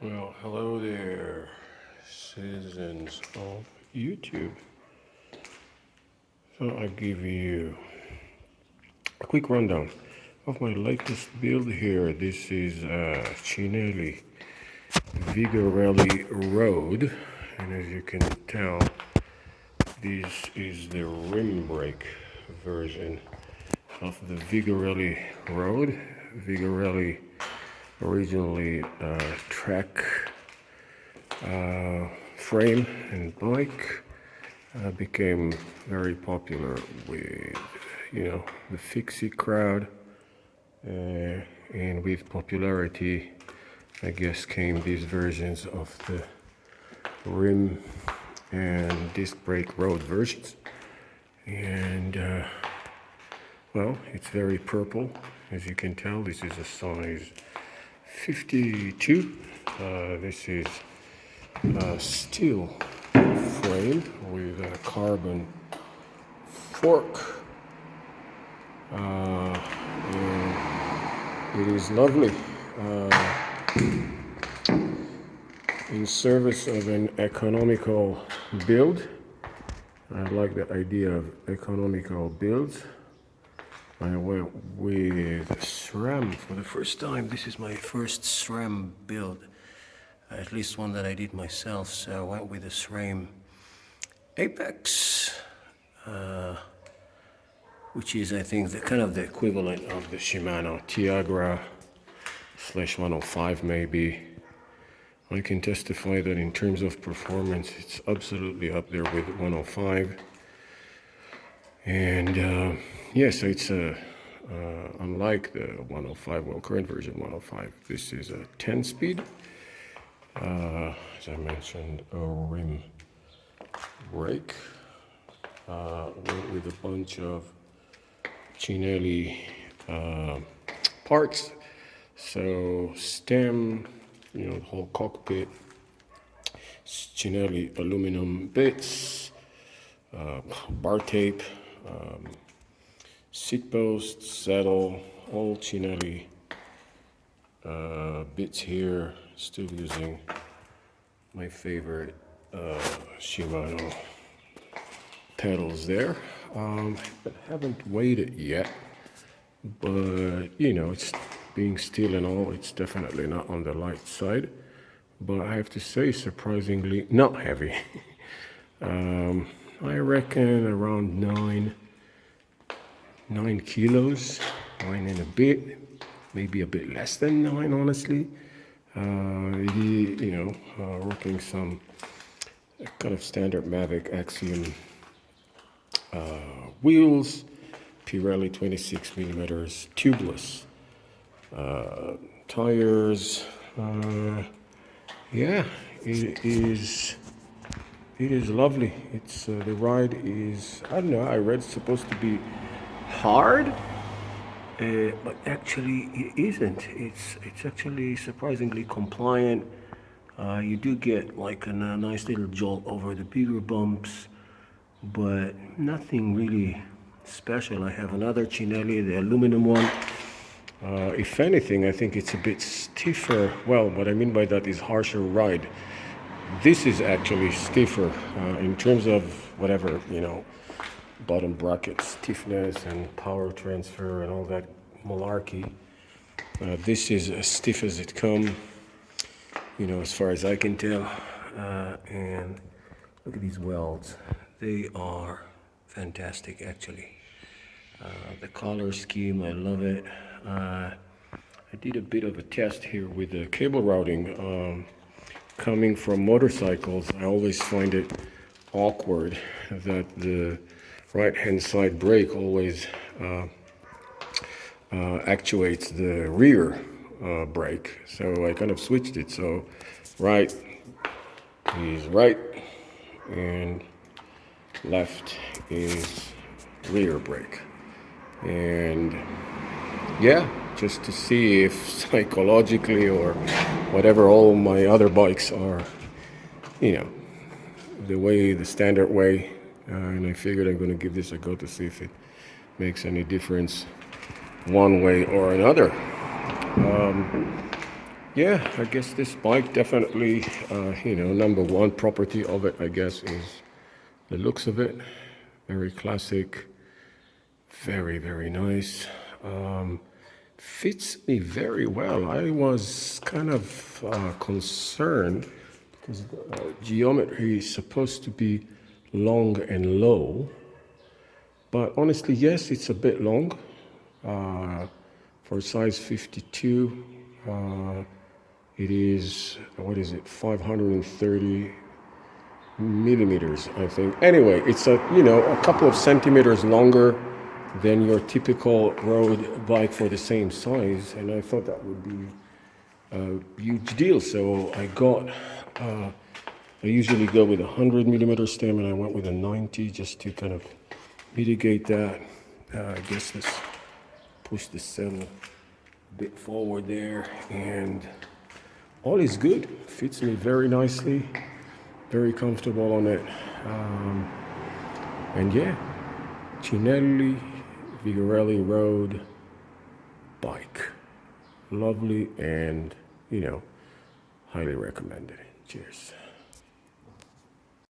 Well, hello there, citizens of YouTube. So I give you a quick rundown of my latest build here. This is Cinelli Vigorelli Road, and as you can tell, this is the rim brake version of the Vigorelli Road. Vigorelli originally track frame and bike, became very popular with the fixie crowd, and with popularity I guess came these versions of the rim and disc brake road versions. And well, it's very purple, as you can tell. This is a size 52. This is a steel frame with a carbon fork, and it is lovely, in service of an economical build. I like the idea of economical builds. I went with SRAM for the first time. This is my first SRAM build, at least one that I did myself. So I went with the SRAM Apex, which is, I think, the kind of the equivalent of the Shimano Tiagra /105 maybe. I can testify that in terms of performance, it's absolutely up there with 105. And yes, it's unlike the 105, well, current version 105. This is a 10-speed. As I mentioned, a rim brake with a bunch of Cinelli parts. So stem, the whole cockpit, Cinelli aluminum bits, bar tape, seat post, saddle, all Cinelli bits here. Still using my favorite Shimano pedals there. But haven't weighed it yet, but it's being steel and all, it's definitely not on the light side, but I have to say surprisingly not heavy. I reckon around 9 kilos, 9 and a bit, maybe a bit less than 9, honestly. Rocking some kind of standard Mavic Axiom wheels, Pirelli 26 millimeters tubeless tires. Yeah, it is lovely. It's the ride is, I don't know, I read it's supposed to be hard, but actually it isn't. It's actually surprisingly compliant. You do get like a nice little jolt over the bigger bumps, but nothing really special. I have another Cinelli, the aluminum one. If anything, I think it's a bit stiffer. Well, what I mean by that is harsher ride. This is actually stiffer in terms of whatever, bottom bracket stiffness and power transfer and all that malarkey. This is as stiff as it comes, as far as I can tell. And look at these welds. They are fantastic, actually. The color scheme, I love it. I did a bit of a test here with the cable routing. Coming from motorcycles, I always find it awkward that the right-hand side brake always actuates the rear brake. So I kind of switched it. So right is right and left is rear brake. And yeah, just to see if psychologically or whatever, all my other bikes are, the standard way. And I figured I'm going to give this a go to see if it makes any difference one way or another. Yeah, I guess this bike definitely, number one property of it, I guess, is the looks of it. Very classic, very, very nice. Fits me very well. I was kind of concerned because the geometry is supposed to be long and low, but honestly, yes, it's a bit long for size 52. It is, what is it, 530 millimeters, I think. Anyway, it's a couple of centimeters longer than your typical road bike for the same size, and I thought that would be a huge deal. So I usually go with a 100 millimeter stem, and I went with a 90 just to kind of mitigate that. I guess let's push the saddle a bit forward there, and all is good. Fits me very nicely, very comfortable on it. And yeah, Cinelli Vigorelli Road bike. Lovely and, highly recommended. Cheers.